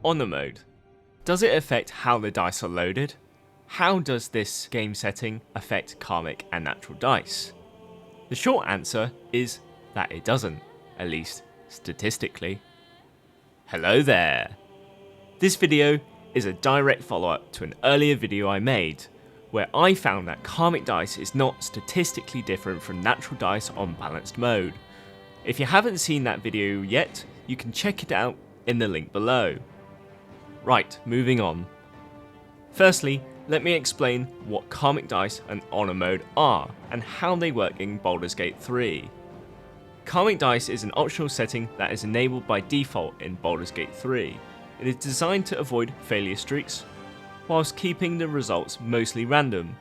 Honor Mode. Does it affect how the dice are loaded? How does this game setting affect Karmic and natural dice? The short answer is that it doesn't, at least statistically. Hello there! This video is a direct follow-up to an earlier video I made, where I found that Karmic dice is not statistically different from natural dice on balanced mode. If you haven't seen that video yet, you can check it out in the link below. Right, moving on. Firstly, let me explain what Karmic dice and Honor Mode are, and how they work in Baldur's Gate 3. Karmic dice is an optional setting that is enabled by default in Baldur's Gate 3. It is designed to avoid failure streaks, whilst keeping the results mostly random.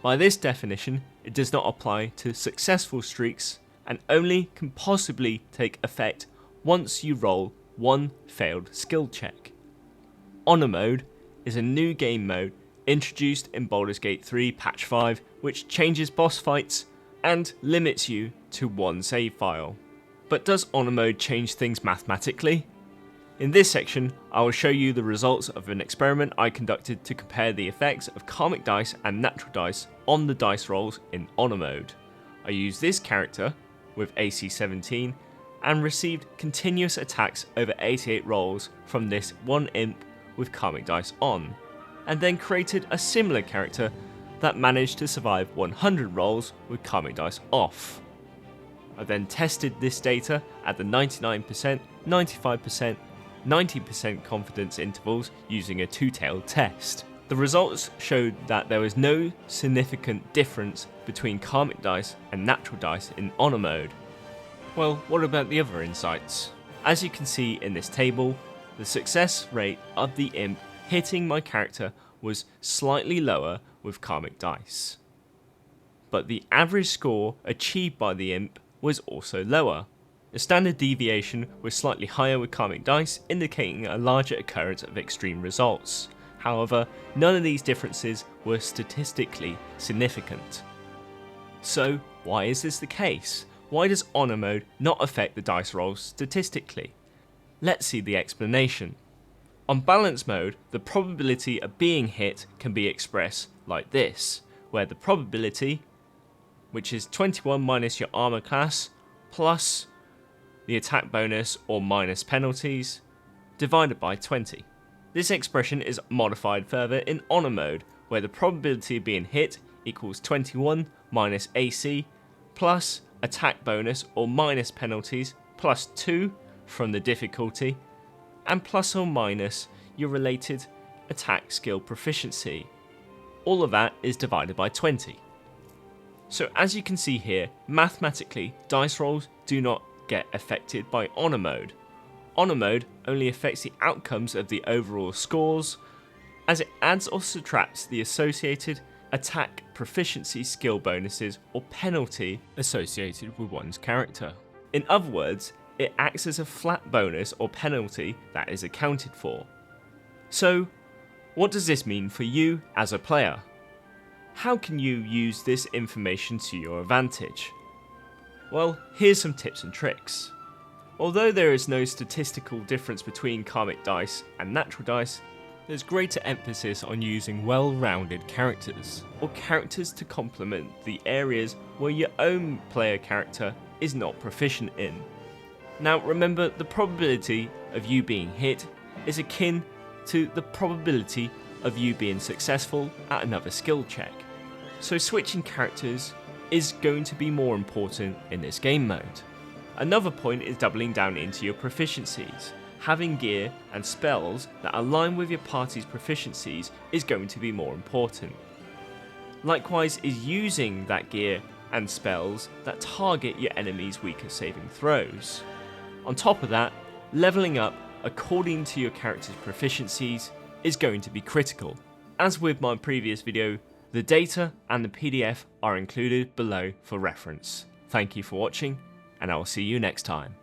By this definition, it does not apply to successful streaks, and only can possibly take effect once you roll one failed skill check. Honor Mode is a new game mode introduced in Baldur's Gate 3 Patch 5, which changes boss fights and limits you to one save file. But does Honor Mode change things mathematically? In this section, I will show you the results of an experiment I conducted to compare the effects of Karmic dice and natural dice on the dice rolls in Honor Mode. I used this character with AC 17 and received continuous attacks over 88 rolls from this one imp with Karmic dice on, and then created a similar character that managed to survive 100 rolls with Karmic dice off. I then tested this data at the 99%, 95%, 90% confidence intervals using a two-tailed test. The results showed that there was no significant difference between Karmic dice and natural dice in Honor Mode. Well, what about the other insights? As you can see in this table, the success rate of the imp hitting my character was slightly lower with Karmic dice. But the average score achieved by the imp was also lower. The standard deviation was slightly higher with Karmic dice, indicating a larger occurrence of extreme results. However, none of these differences were statistically significant. So, why is this the case? Why does Honor Mode not affect the dice rolls statistically? Let's see the explanation. On Balance Mode, the probability of being hit can be expressed like this, where the probability, which is 21 minus your armor class, plus the attack bonus or minus penalties, divided by 20. This expression is modified further in Honor Mode, where the probability of being hit equals 21 minus AC, plus attack bonus or minus penalties, plus 2 from the difficulty, and plus or minus your related attack skill proficiency. All of that is divided by 20. So as you can see here, mathematically, dice rolls do not get affected by Honor Mode. Honor Mode only affects the outcomes of the overall scores, as it adds or subtracts the associated attack proficiency skill bonuses or penalty associated with one's character. In other words, it acts as a flat bonus or penalty that is accounted for. So, what does this mean for you as a player? How can you use this information to your advantage? Well, here's some tips and tricks. Although there is no statistical difference between Karmic dice and natural dice, there's greater emphasis on using well-rounded characters, or characters to complement the areas where your own player character is not proficient in. Now remember, the probability of you being hit is akin to the probability of you being successful at another skill check. So switching characters is going to be more important in this game mode. Another point is doubling down into your proficiencies. Having gear and spells that align with your party's proficiencies is going to be more important. Likewise is using that gear and spells that target your enemy's weaker saving throws. On top of that, leveling up according to your character's proficiencies is going to be critical. As with my previous video, the data and the PDF are included below for reference. Thank you for watching, and I will see you next time.